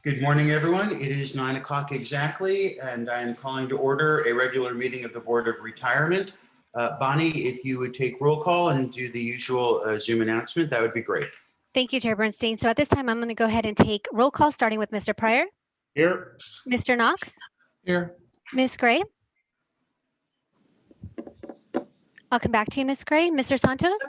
Good morning, everyone. It is 9 o'clock exactly, and I am calling to order a regular meeting of the Board of Retirement. Bonnie, if you would take roll call and do the usual Zoom announcement, that would be great. Thank you, Chair Bernstein. So at this time, I'm going to go ahead and take roll call, starting with Mr. Pryor. Here. Mr. Knox. Here. Ms. Gray. I'll come back to you, Ms. Gray. Mr. Santos.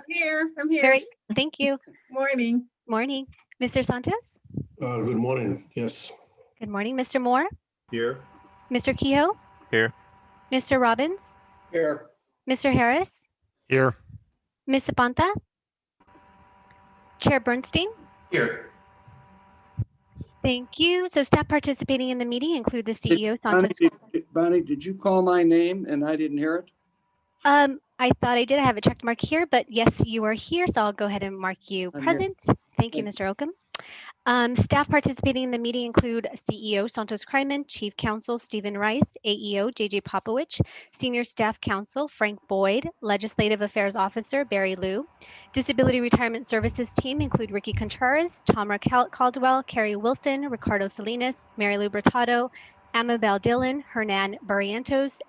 I'm here. Thank you. Morning. Morning. Mr. Santos. Good morning. Yes. Good morning. Mr. Moore. Here. Mr. Kehoe. Here. Mr. Robbins. Here. Mr. Harris. Here. Ms. Zapanta. Chair Bernstein. Here. Thank you. So staff participating in the meeting include the CEO, Santos. Bonnie, did you call my name and I didn't hear it? I thought I did. I have a checked mark here, but yes, you are here. So I'll go ahead and mark you I'm present. Thank you, Mr. Oakham. Staff participating in the meeting include CEO Santos Kryman, Chief Counsel Stephen Rice, AEO JJ Popowich, Senior Staff Counsel Frank Boyd, Legislative Affairs Officer Barry Liu. Disability Retirement Services team include Ricky Contreras, Tamara Caldwell, Carrie Wilson, Ricardo Salinas, Mary Lou Bertado, Amabel Dillon, Hernan Barrientos,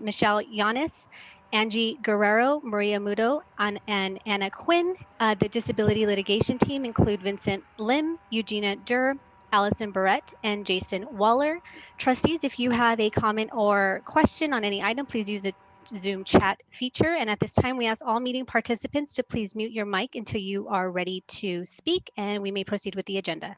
Michelle Yanis, Angie Guerrero, Maria Mudo, and Anna Quinn. The disability litigation team include Vincent Lim, Eugenia Durr, Allison Barrett, and Jason Waller. Trustees, if you have a comment or question on any item, please use the Zoom chat feature. And at this time, we ask all meeting participants to please mute your mic until you are ready to speak, and we may proceed with the agenda.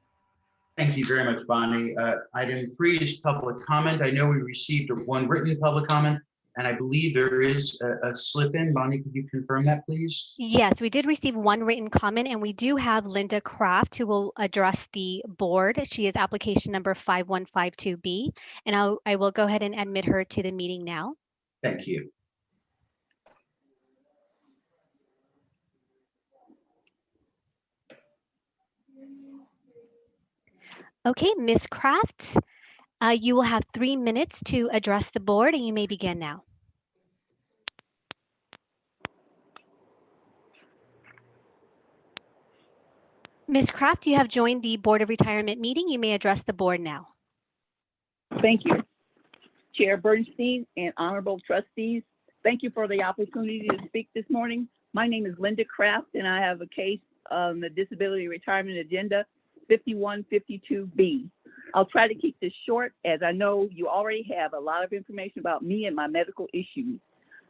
Thank you very much, Bonnie. Item 3 is public comment. I know we received one written public comment, and I believe there is a slip in. Bonnie, could you confirm that, please? Yes, we did receive one written comment, and we do have Linda Kraft who will address the board. She is application number 5152B, and I will go ahead and admit her to the meeting now. Thank you. Okay, Ms. Kraft, you will have 3 minutes to address the board, and you may begin now. Ms. Kraft, you have joined the Board of Retirement meeting. You may address the board now. Thank you. Chair Bernstein and honorable trustees, thank you for the opportunity to speak this morning. My name is Linda Kraft, and I have a case on the disability retirement agenda 5152B. I'll try to keep this short, as I know you already have a lot of information about me and my medical issues.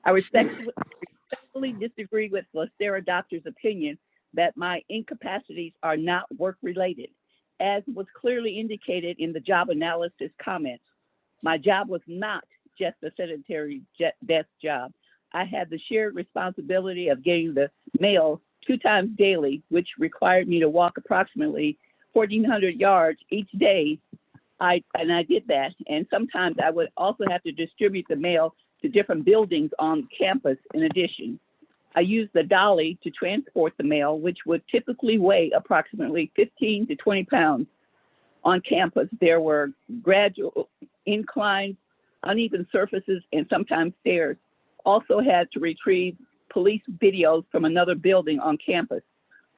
I respectfully disagree with LACERA doctor's opinion that my incapacities are not work-related. As was clearly indicated in the job analysis comments, my job was not just a sedentary desk job. I had the shared responsibility of getting the mail 2 times daily, which required me to walk approximately 1,400 yards each day. I did that. And sometimes I would also have to distribute the mail to different buildings on campus in addition. I used the dolly to transport the mail, which would typically weigh approximately 15 to 20 pounds. On campus, there were gradual inclines, uneven surfaces, and sometimes stairs. Also had to retrieve police videos from another building on campus,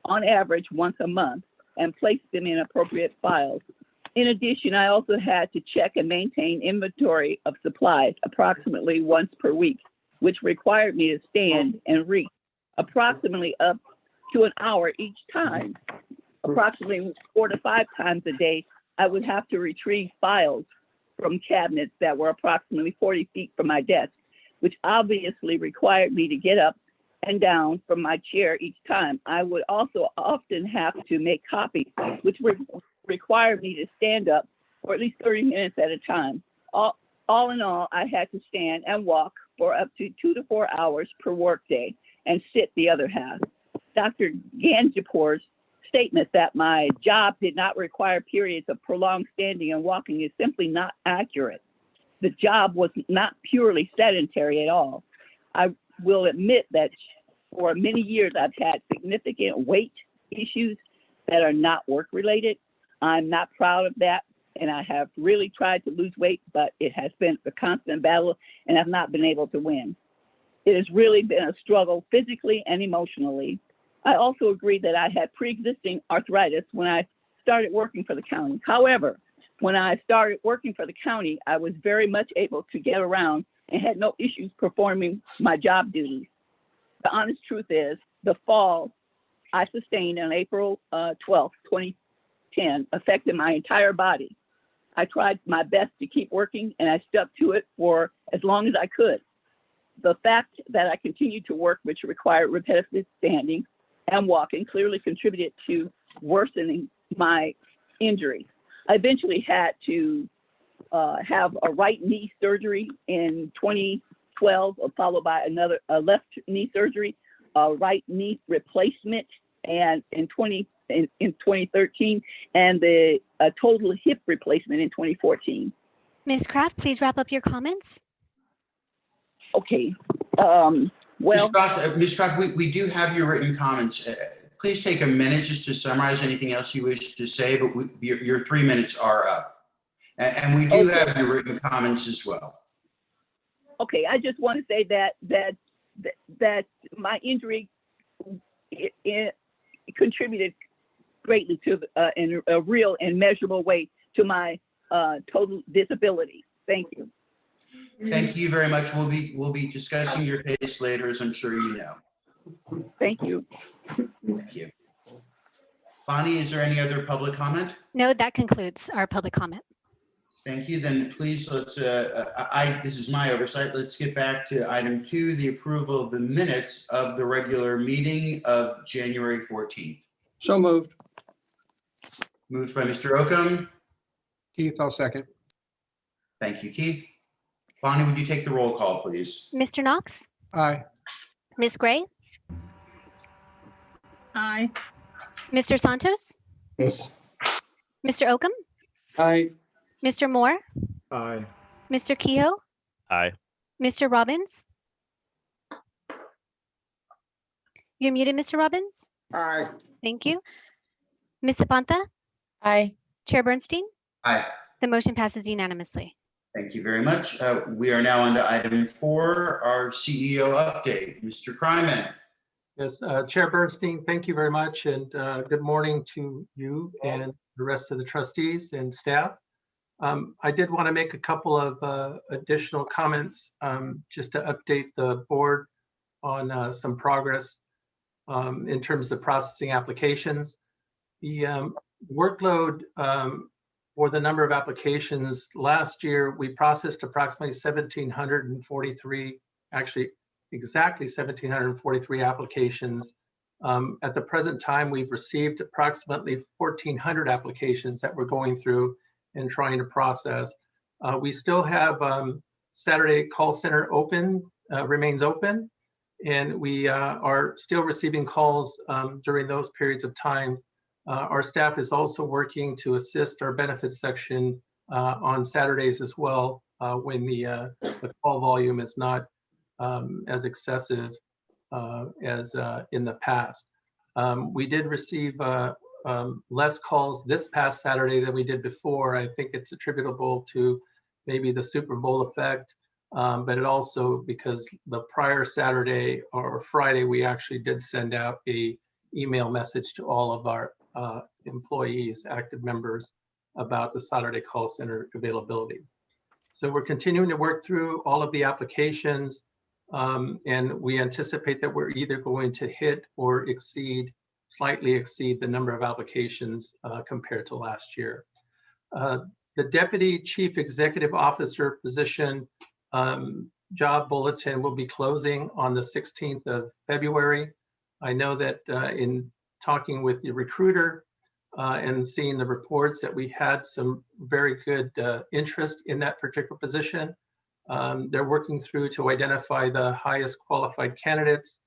on average once a month, and place them in appropriate files. In addition, I also had to check and maintain inventory of supplies approximately once per week, which required me to stand and reach approximately up to an hour each time. Approximately 4 to 5 times a day, I would have to retrieve files from cabinets that were approximately 40 feet from my desk, which obviously required me to get up and down from my chair each time. I would also often have to make copies, which required me to stand up for at least 30 minutes at a time. All in all, I had to stand and walk for up to 2 to 4 hours per workday and sit the other half. Dr. Ganjapour's statement that my job did not require periods of prolonged standing and walking is simply not accurate. The job was not purely sedentary at all. I will admit that for many years I've had significant weight issues that are not work-related. I'm not proud of that, and I have really tried to lose weight, but it has been a constant battle, and I've not been able to win. It has really been a struggle physically and emotionally. I also agree that I had pre-existing arthritis when I started working for the county. However, when I started working for the county, I was very much able to get around and had no issues performing my job duties. The honest truth is, the fall I sustained on April 12th, 2010 affected my entire body. I tried my best to keep working and I stuck to it for as long as I could. The fact that I continued to work, which required repetitive standing and walking, clearly contributed to worsening my injury. I eventually had to have a right knee surgery in 2012, followed by a left knee surgery, a right knee replacement, and in 2013, and a total hip replacement in 2014. Ms. Kraft, please wrap up your comments. Okay. Well, Ms. Croft, we do have your written comments. Please take a minute just to summarize anything else you wish to say, but your 3 minutes are up. And we do have your written comments as well. okay. I just want to say that my injury it contributed greatly to in a real and measurable way to my total disability. Thank you. Thank you very much. We'll be discussing your case later, as I'm sure you know. Thank you. Thank you. Bonnie, is there any other public comment? No, that concludes our public comment. Thank you. Then please, let's, this is my oversight. Let's get back to item 2, the approval of the minutes of the regular meeting of January 14th. So moved. Moved by Mr. Oakham. Keith, I'll second. Thank you, Keith. Bonnie, would you take the roll call, please? Mr. Knox, Aye. Ms. Gray, Aye. Mr. Santos, Yes. Mr. Oakham, Aye. Mr. Moore, Aye. Mr. Kehoe, Aye. Mr. Robbins. You're muted, Mr. Robbins. Aye. Thank you. Ms. Zapanta, Aye. Chair Bernstein, Aye. the motion passes unanimously. Thank you very much. We are now on to item 4, our CEO update. Mr. Kryman. Yes, Chair Bernstein, thank you very much, and good morning to you and the rest of the trustees and staff. I did want to make a couple of additional comments just to update the board on some progress in terms of processing applications. The workload for the number of applications last year, we processed approximately 1,743, actually exactly 1,743 applications. At the present time, we've received approximately 1,400 applications that we're going through and trying to process. We still have Saturday call center open, remains open, and we are still receiving calls during those periods of time. Our staff is also working to assist our benefits section on Saturdays as well when the call volume is not as excessive as in the past. We did receive less calls this past Saturday than we did before. I think it's attributable to maybe the Super Bowl effect, but it also because the prior Saturday or Friday, we actually did send out a email message to all of our employees, active members, about the Saturday call center availability. So we're continuing to work through all of the applications, and we anticipate that we're either going to hit or slightly exceed the number of applications compared to last year. The Deputy Chief Executive Officer position job bulletin will be closing on the 16th of February. I know that in talking with the recruiter and seeing the reports that we had some very good interest in that particular position. They're working through to identify the highest qualified candidates.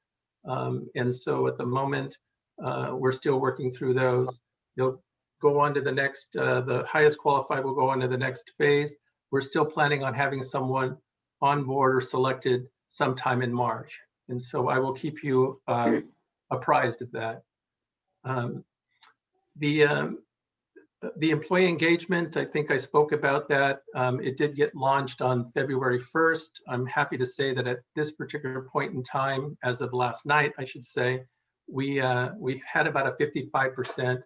And so at the moment, we're still working through those. They'll go on to the next, the highest qualified will go on to the next phase. We're still planning on having someone on board or selected sometime in March. And so I will keep you apprised of that. The employee engagement, I think I spoke about that. It did get launched on February 1st. I'm happy to say that at this particular point in time, as of last night, I should say, we had about a 55%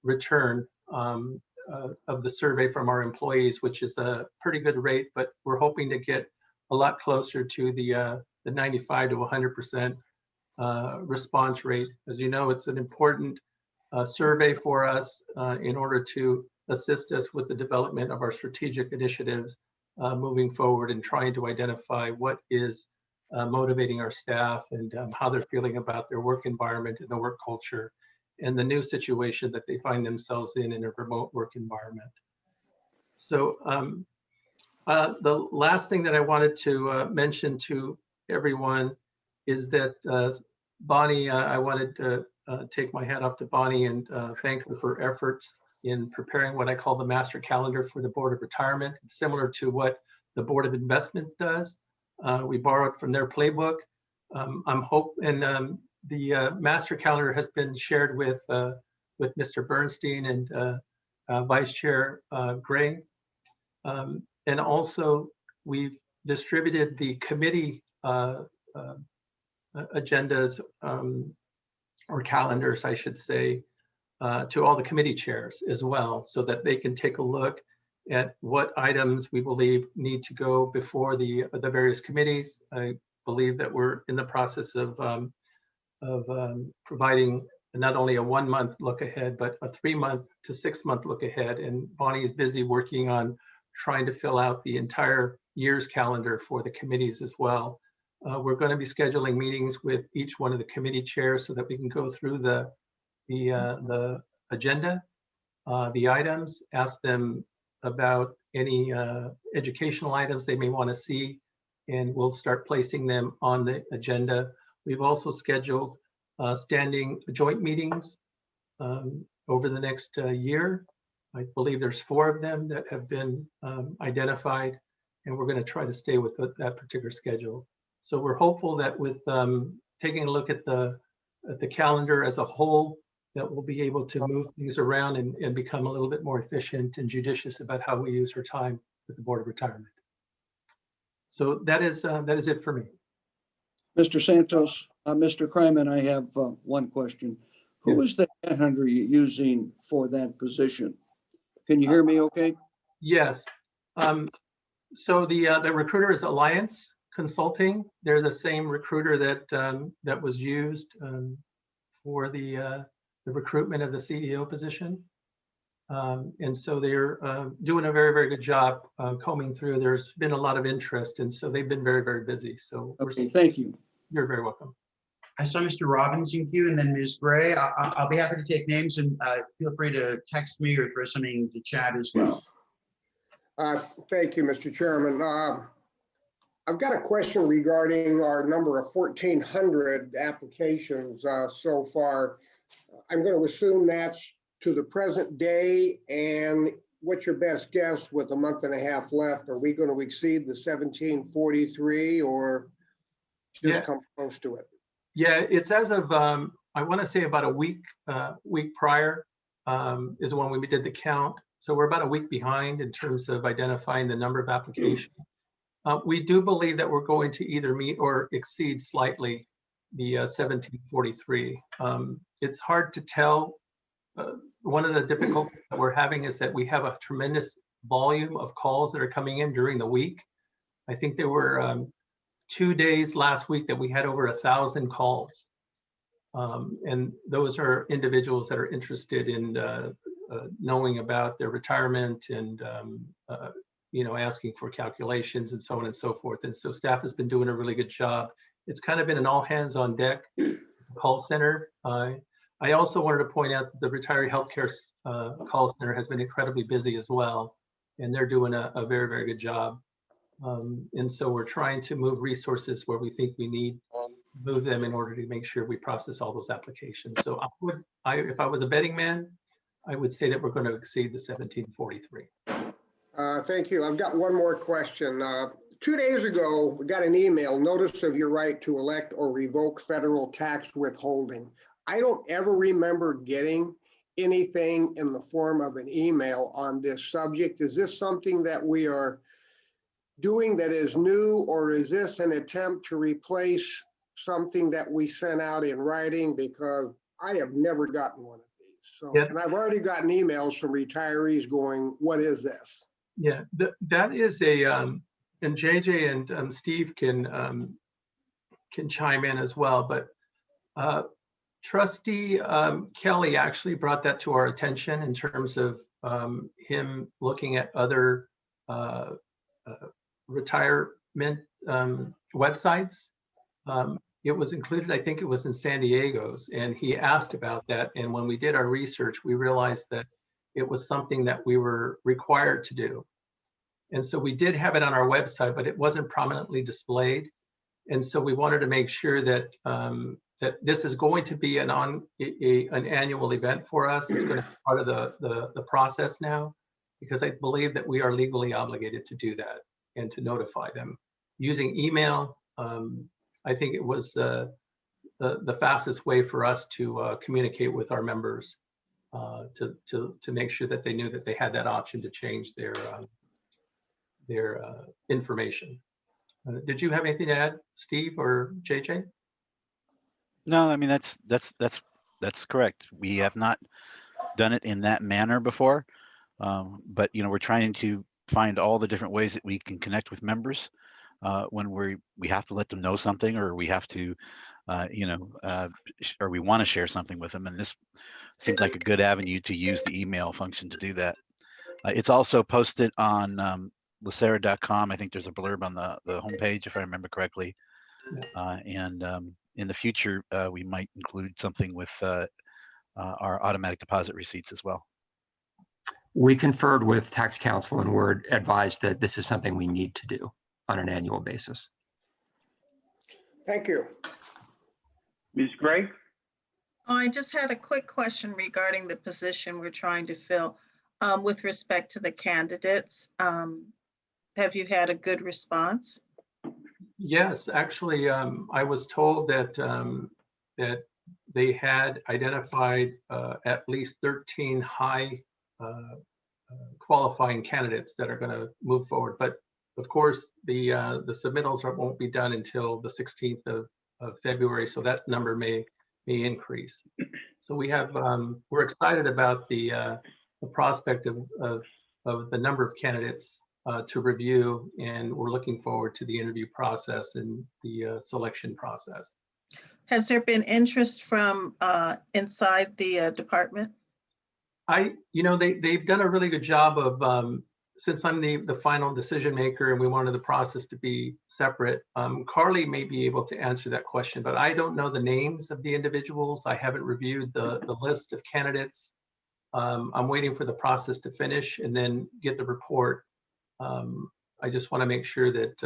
return of the survey from our employees, which is a pretty good rate, but we're hoping to get a lot closer to the 95 to 100% response rate. As you know, it's an important survey for us in order to assist us with the development of our strategic initiatives moving forward and trying to identify what is motivating our staff and how they're feeling about their work environment and the work culture and the new situation that they find themselves in a remote work environment. So the last thing that I wanted to mention to everyone is that Bonnie, I wanted to take my hat off to Bonnie and thank her for efforts in preparing what I call the master calendar for the Board of Retirement. It's similar to what the Board of Investments does. We borrowed from their playbook. I'm hoping the master calendar has been shared with Mr. Bernstein and Vice Chair Gray. And also we've distributed the committee agendas or calendars, I should say, to all the committee chairs as well, so that they can take a look at what items we believe need to go before the various committees. I believe that we're in the process of providing not only a 1 month look ahead, but a 3 month to 6 month look ahead. And Bonnie is busy working on trying to fill out the entire year's calendar for the committees as well. We're going to be scheduling meetings with each one of the committee chairs so that we can go through the agenda, the items, ask them about any educational items they may want to see, and we'll start placing them on the agenda. We've also scheduled standing joint meetings over the next year. I believe there's 4 of them that have been identified, and we're going to try to stay with that particular schedule. So we're hopeful that with taking a look at the calendar as a whole, that we'll be able to move things around and become a little bit more efficient and judicious about how we use our time with the Board of Retirement. So that is it for me. Mr. Santos, Mr. Kryman, I have one question. Who is the headhunter you're using for that position? Can you hear me okay? Yes. So the recruiter is Alliance Consulting. They're the same recruiter that was used for the recruitment of the CEO position. And so they're doing a very, very good job combing through. There's been a lot of interest, and so they've been very, very busy. So okay, thank you. You're very welcome. I saw Mr. Robbins in queue and then Ms. Gray. I'll be happy to take names, and feel free to text me or throw something to chat as well. Thank you, Mr. Chairman. I've got a question regarding our number of 1,400 applications so far. I'm going to assume that's to the present day, and what's your best guess with a month and a half left? Are we going to exceed the 1,743 or just come close to it? Yeah, it's as of, I want to say about a week prior is when we did the count. So we're about a week behind in terms of identifying the number of applications. We do believe that we're going to either meet or exceed slightly the 1743. It's hard to tell. One of the difficulties that we're having is that we have a tremendous volume of calls that are coming in during the week. I think there were 2 days last week that we had over 1,000 calls. And those are individuals that are interested in knowing about their retirement and asking for calculations and so on and so forth. And so staff has been doing a really good job. It's kind of been an all hands on deck call center. I also wanted to point out that the retiree healthcare call center has been incredibly busy as well, and they're doing a very, very good job. And so we're trying to move resources where we think we need to move them in order to make sure we process all those applications. So if I was a betting man, I would say that we're going to exceed the 1743. Thank you. I've got one more question. 2 days ago, we got an email, notice of your right to elect or revoke federal tax withholding. I don't ever remember getting anything in the form of an email on this subject. Is this something that we are doing that is new, or is this an attempt to replace something that we sent out in writing? Because I have never gotten one of these. So, Yeah. and I've already gotten emails from retirees going, what is this? Yeah, that is a, and JJ and Steve can chime in as well, but Trustee Kelly actually brought that to our attention in terms of him looking at other retirement websites. It was included, I think it was in San Diego's, and he asked about that. And when we did our research, we realized that it was something that we were required to do. And so we did have it on our website, but it wasn't prominently displayed. And so we wanted to make sure that that this is going to be an annual event for us. It's going to be part of the process now, because I believe that we are legally obligated to do that and to notify them using email. I think it was the fastest way for us to communicate with our members to make sure that they knew that they had that option to change their information. Did you have anything to add, Steve or JJ? No, I mean, that's correct. We have not done it in that manner before. But, we're trying to find all the different ways that we can connect with members when we have to let them know something, or we have to, or we want to share something with them. And this seems like a good avenue to use the email function to do that. It's also posted on LACERA.com. I think there's a blurb on the homepage, if I remember correctly. And in the future, we might include something with our automatic deposit receipts as well. We conferred with tax counsel and were advised that this is something we need to do on an annual basis. Thank you. Ms. Gray? I just had a quick question regarding the position we're trying to fill with respect to the candidates. Have you had a good response? Yes, actually, I was told that that they had identified at least 13 high qualifying candidates that are going to move forward. But of course, the submittals won't be done until the 16th of February, so that number may increase. So we're excited about the prospect of the number of candidates to review, and we're looking forward to the interview process and the selection process. Has there been interest from inside the department? They've done a really good job of, since I'm the final decision maker and we wanted the process to be separate, Carly may be able to answer that question, but I don't know the names of the individuals. I haven't reviewed the list of candidates. I'm waiting for the process to finish and then get the report. I just want to make sure that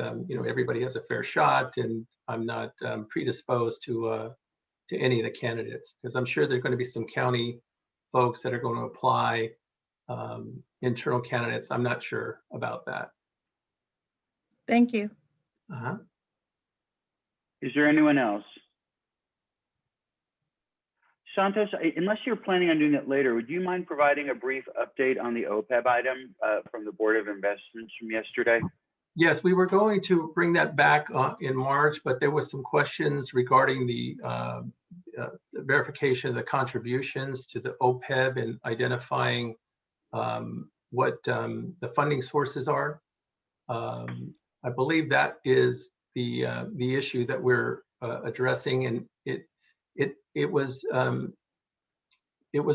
everybody has a fair shot, and I'm not predisposed to any of the candidates, because I'm sure there are going to be some county folks that are going to apply, internal candidates. I'm not sure about that. Thank you. Is there anyone else? Santos, unless you're planning on doing it later, would you mind providing a brief update on the OPEB item from the Board of Investments from yesterday? Yes, we were going to bring that back in March, but there was some questions regarding the verification of the contributions to the OPEB and identifying what the funding sources are. I believe that is the issue that we're addressing, and it was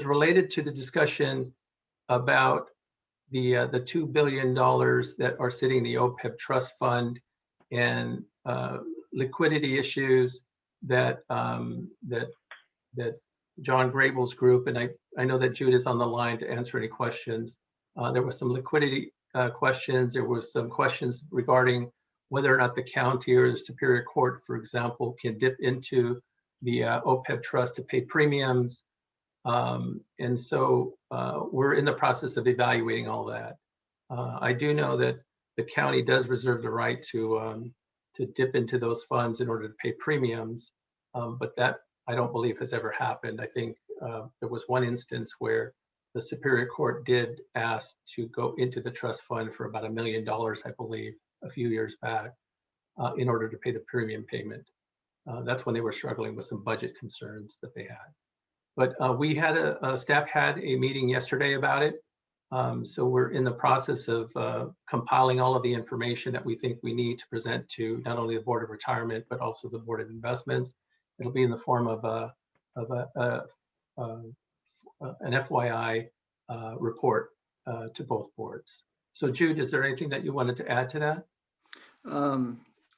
related to the discussion about the $2 billion that are sitting in the OPEB trust fund, and liquidity issues that that John Grable's group, and I know that Jude is on the line to answer any questions. There was some liquidity questions. There was some questions regarding whether or not the county or the Superior Court, for example, can dip into the OPEB trust to pay premiums. And so we're in the process of evaluating all that. I do know that the county does reserve the right to dip into those funds in order to pay premiums, but that I don't believe has ever happened. I think there was one instance where the Superior Court did ask to go into the trust fund for about $1 million, I believe, a few years back, in order to pay the premium payment. That's when they were struggling with some budget concerns that they had. But staff had a meeting yesterday about it. So we're in the process of compiling all of the information that we think we need to present to not only the Board of Retirement, but also the Board of Investments. It'll be in the form of an FYI report to both boards. So Jude, is there anything that you wanted to add to that?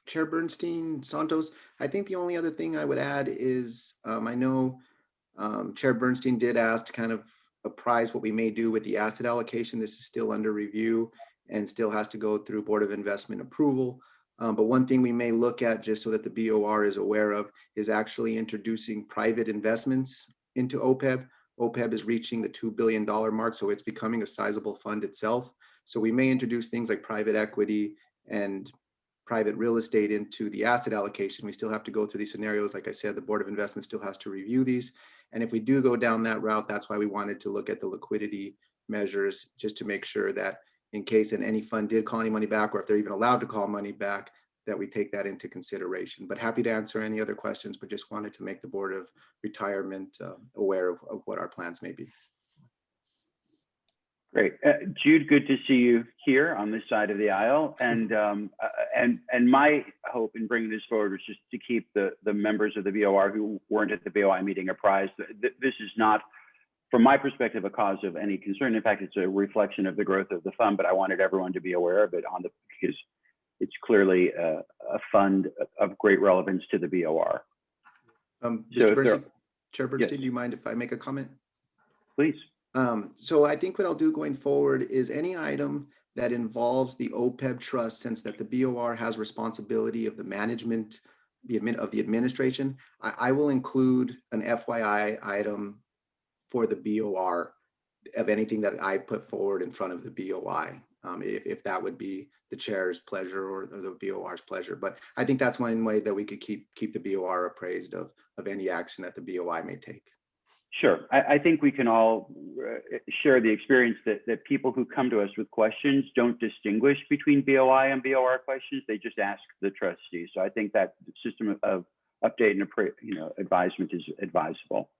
Chair Bernstein, Santos, I think the only other thing I would add is I know Chair Bernstein did ask to kind of apprise what we may do with the asset allocation. This is still under review and still has to go through Board of Investment approval. But one thing we may look at, just so that the BOR is aware of, is actually introducing private investments into OPEB. OPEB is reaching the $2 billion mark, so it's becoming a sizable fund itself. So we may introduce things like private equity and private real estate into the asset allocation. We still have to go through these scenarios. Like I said, the Board of Investment still has to review these. And if we do go down that route, that's why we wanted to look at the liquidity measures, just to make sure that in case any fund did call any money back, or if they're even allowed to call money back, that we take that into consideration. But happy to answer any other questions, but just wanted to make the Board of Retirement aware of what our plans may be. Great. Jude, good to see you here on this side of the aisle. And my hope in bringing this forward was just to keep the members of the BOR who weren't at the BOI meeting apprised. This is not, from my perspective, a cause of any concern. In fact, it's a reflection of the growth of the fund, but I wanted everyone to be aware of it because it's clearly a fund of great relevance to the BOR. Mr. Bernstein, Chair Bernstein, yes. do you mind if I make a comment? Please. So I think what I'll do going forward is any item that involves the OPEB trust, since that the BOR has responsibility of the management, of the administration, I will include an FYI item for the BOR of anything that I put forward in front of the BOI, if that would be the chair's pleasure or the BOR's pleasure. But I think that's one way that we could keep the BOR appraised of any action that the BOI may take. Sure. I think we can all share the experience that people who come to us with questions don't distinguish between BOI and BOR questions. They just ask the trustees. So I think that system of update and advisement is advisable.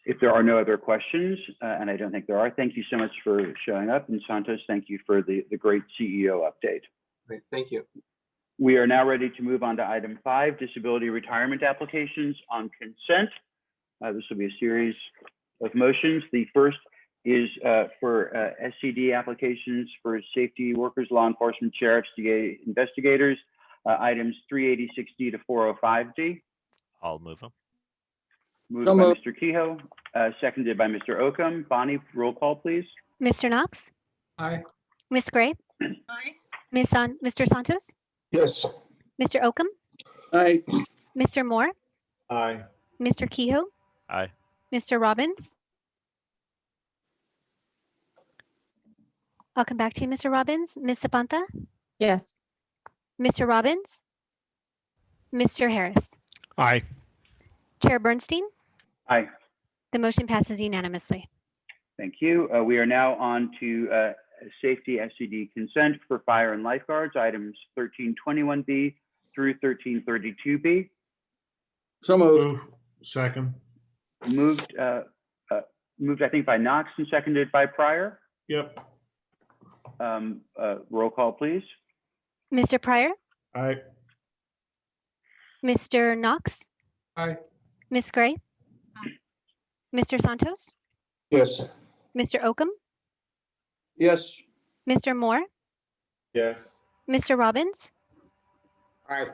If there are no other questions, and I don't think there are, thank you so much for showing up. And Santos, thank you for the great CEO update. Great. Thank you. We are now ready to move on to item 5, disability retirement applications on consent. This will be a series of motions. The first is for SCD applications for safety workers, law enforcement, sheriffs, DA investigators, items 386D to 405D. I'll move them. Moved by Mr. Kehoe, seconded by Mr. Oakham. Bonnie, roll call, please. Mr. Knox? Aye. Ms. Gray? Aye. Mr. Santos? Yes. Mr. Oakham? Aye. Mr. Moore? Aye. Mr. Kehoe? Aye. Mr. Robbins? I'll come back to you, Mr. Robbins. Ms. Zapanta? Yes. Mr. Robbins? Mr. Harris? Aye. Chair Bernstein? Aye. The motion passes unanimously. Thank you. We are now on to safety SCD consent for fire and lifeguards, items 1321B through 1332B. So moved. Second. Moved, I think, by Knox and seconded by Pryor. Yep. Roll call, please. Mr. Pryor? Aye. Mr. Knox? Aye. Ms. Gray? Mr. Santos? Yes. Mr. Oakham? Yes. Mr. Moore? Yes. Mr. Robbins? Aye.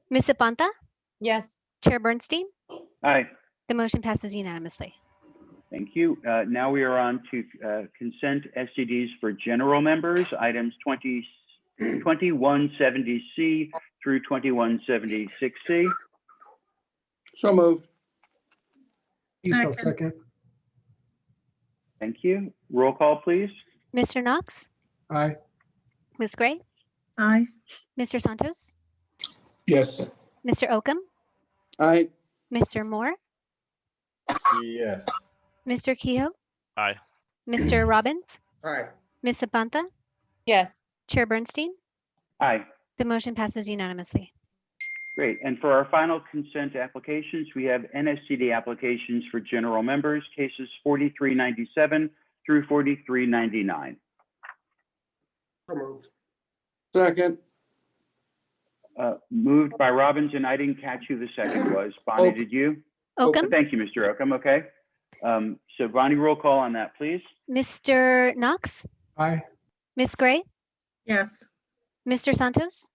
Ms. Zapanta? Yes. Chair Bernstein? Aye. The motion passes unanimously. Thank you. Now we are on to consent SCDs for general members, items 2170C through 2176C. So moved. Second. Thank you. Roll call, please. Mr. Knox? Aye. Ms. Gray? Aye. Mr. Santos? Yes. Mr. Oakham? Aye. Mr. Moore? Yes. Mr. Kehoe? Aye. Mr. Robbins? Aye. Ms. Zapanta? Yes. Chair Bernstein? Aye. The motion passes unanimously. Great. And for our final consent applications, we have NSCD applications for general members, cases 4397 through 4399. So moved. Second. Moved by Robbins, and I didn't catch who the second was. Bonnie, Oakham. did you? Oakham, Thank you, Mr. Oakham. Okay. So Bonnie, roll call on that, please. Mr. Knox, Aye. Ms. Gray, Yes. Mr. Santos,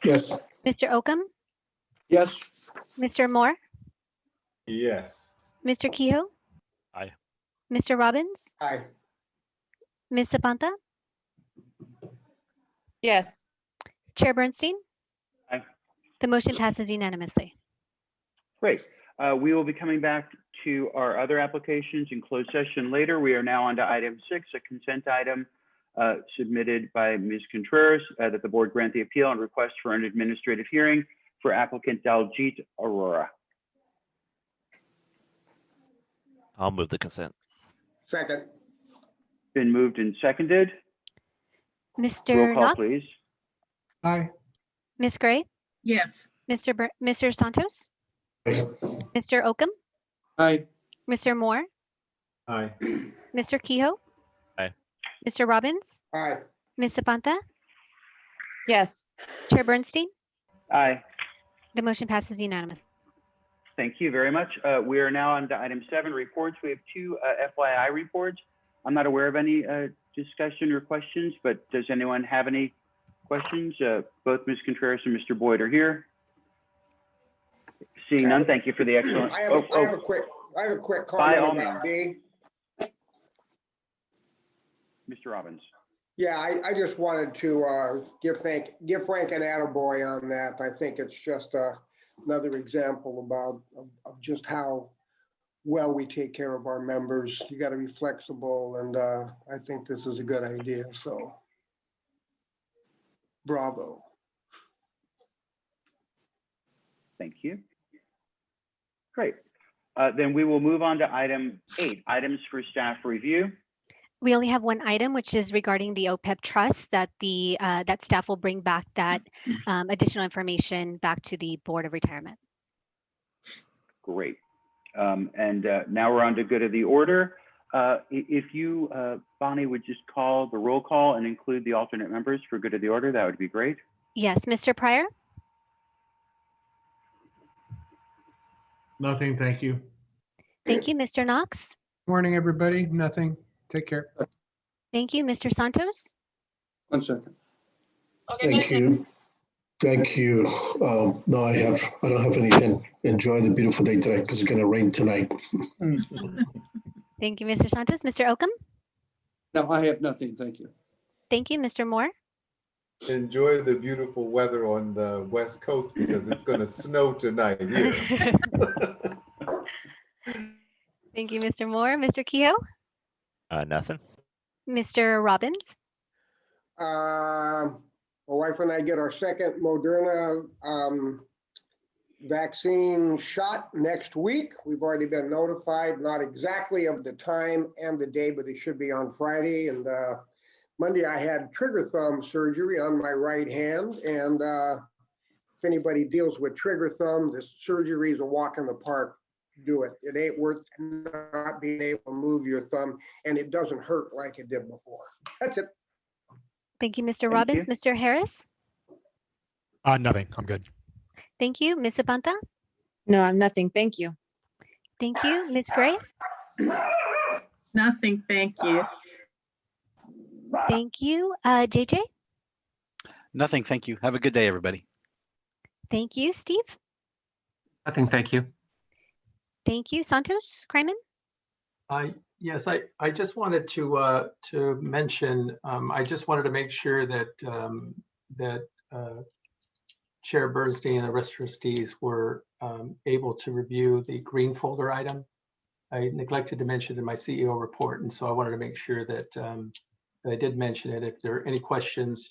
Yes. Mr. Oakham, Yes. Mr. Moore, Yes. Mr. Kehoe. Aye. Mr. Robbins, Aye. Ms. Zapanta, Yes. Chair Bernstein. Aye. The motion passes unanimously. Great. We will be coming back to our other applications in closed session later. We are now on to item 6, a consent item submitted by Ms. Contreras that the board grant the appeal and request for an administrative hearing for applicant Daljit Aurora. I'll move the consent. Second. Been moved and seconded. Roll Mr. call, Knox, please. Aye. Ms. Gray, Yes. Mr. Santos, Aye. Mr. Oakham, Aye. Mr. Moore, Aye. Mr. Kehoe. Aye. Mr. Robbins, Aye. Ms. Zapanta, Yes. Chair Bernstein. Aye. The motion passes unanimously. Thank you very much. We are now on to item 7, reports. We have 2 FYI reports. I'm not aware of any discussion or questions, but does anyone have any questions? Both Ms. Contreras and Mr. Boyd are here. Seeing none, thank you for the excellent. I have a quick By all comment about means. D. Mr. Robbins. Yeah, I just wanted to give Frank an attaboy on that. I think it's just another example of just how well we take care of our members. You got to be flexible, and I think this is a good idea. So, bravo. Thank you. Great. Then we will move on to item 8, items for staff review. We only have one item, which is regarding the OPEB trust that that staff will bring back that additional information back to the Board of Retirement. Great. And now we're on to good of the order. If you, Bonnie, would just call the roll call and include the alternate members for good of the order, that would be great. Yes, Mr. Pryor, Nothing, thank you. thank you. Mr. Knox, Morning, everybody. Nothing. Take care. thank you. Mr. Santos, 1 second. Thank you. Thank you. No, I don't have anything. Enjoy the beautiful day today because it's going to rain tonight. thank you. Mr. Santos, Mr. Oakham, No, I have nothing. Thank you. thank you. Mr. Moore, Enjoy the beautiful weather on the West Coast because it's going to snow tonight here. thank you. Mr. Moore, Mr. Kehoe, Nothing. Mr. Robbins, My wife and I get our second Moderna vaccine shot next week. We've already been notified, not exactly of the time and the day, but it should be on Friday. And Monday, I had trigger thumb surgery on my right hand. And if anybody deals with trigger thumb, this surgery is a walk in the park. Do it. It ain't worth not being able to move your thumb, and it doesn't hurt like it did before. That's it. thank you. Mr. Thank Robbins, you. Mr. Harris, Nothing. I'm good. thank you. Ms. Zapanta, No, I'm nothing. Thank you. thank you. Ms. Gray, Nothing, thank you. thank you. JJ, Nothing, thank you. Have a good day, everybody. thank you. Steve, Nothing, thank you. thank you. Santos, Kryman, Yes, I just wanted to mention, I just wanted to make sure that Chair Bernstein and the rest of trustees were able to review the green folder item. I neglected to mention it in my CEO report, and so I wanted to make sure that, that I did mention it. If there are any questions,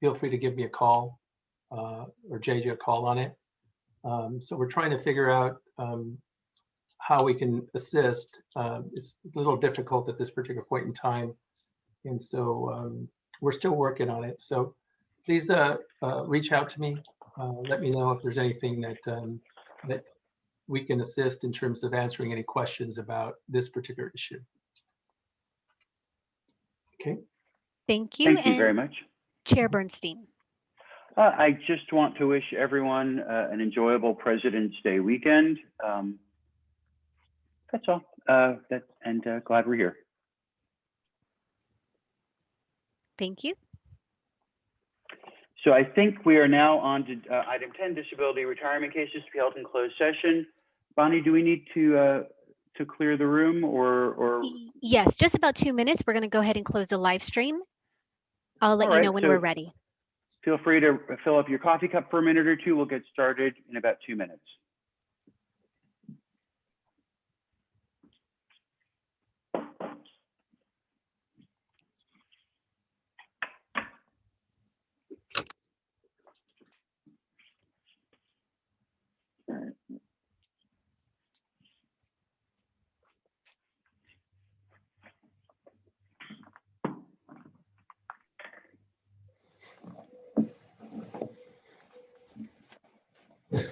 feel free to give me a call or JJ a call on it. So we're trying to figure out how we can assist. It's a little difficult at this particular point in time. And so we're still working on it. So please reach out to me let me know if there's anything that we can assist in terms of answering any questions about this particular issue. Okay. Thank you. Thank you very And much. Chair Bernstein. I just want to wish everyone an enjoyable President's Day weekend. That's all. Glad we're here. Thank you. So I think we are now on to item 10, disability retirement cases to be held in closed session. Bonnie, do we need to clear the room or? Yes, just about 2 minutes. We're going to go ahead and close the live stream. I'll let All you know right, when so we're ready. Feel free to fill up your coffee cup for a minute or two. We'll get started in about 2 minutes.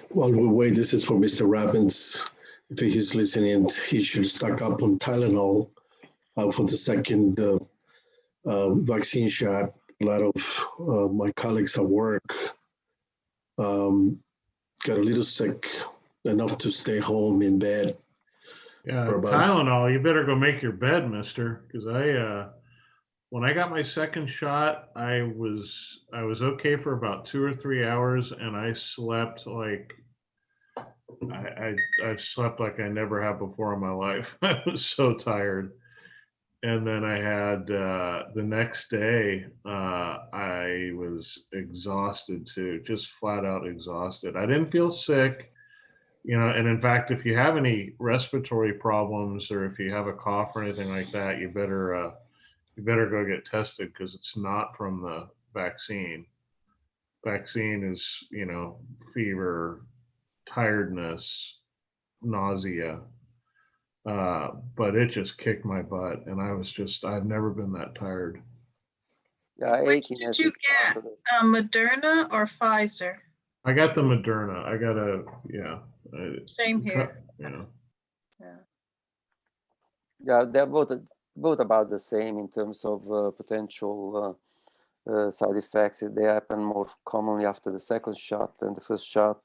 While we wait, this is for Mr. Robbins. If he's listening, he should stock up on Tylenol for the second vaccine shot. A lot of my colleagues at work got a little sick, enough to stay home in bed. Yeah, for about Tylenol, you better go make your bed, mister, because when I got my second shot, I was okay for about 2 or 3 hours, and I slept like I slept like I never have before in my life. I was so tired. And then I had the next day, I was exhausted too, just flat out exhausted. I didn't feel sick, and in fact, if you have any respiratory problems or if you have a cough or anything like that, you better go get tested because it's not from the vaccine. Vaccine is, fever, tiredness, nausea. But it just kicked my butt, and I've never been that tired. Yeah, Which did you get, Moderna or Pfizer? I got the Moderna. Same here. Yeah. Yeah, they're both about the same in terms of potential side effects. They happen more commonly after the second shot than the first shot.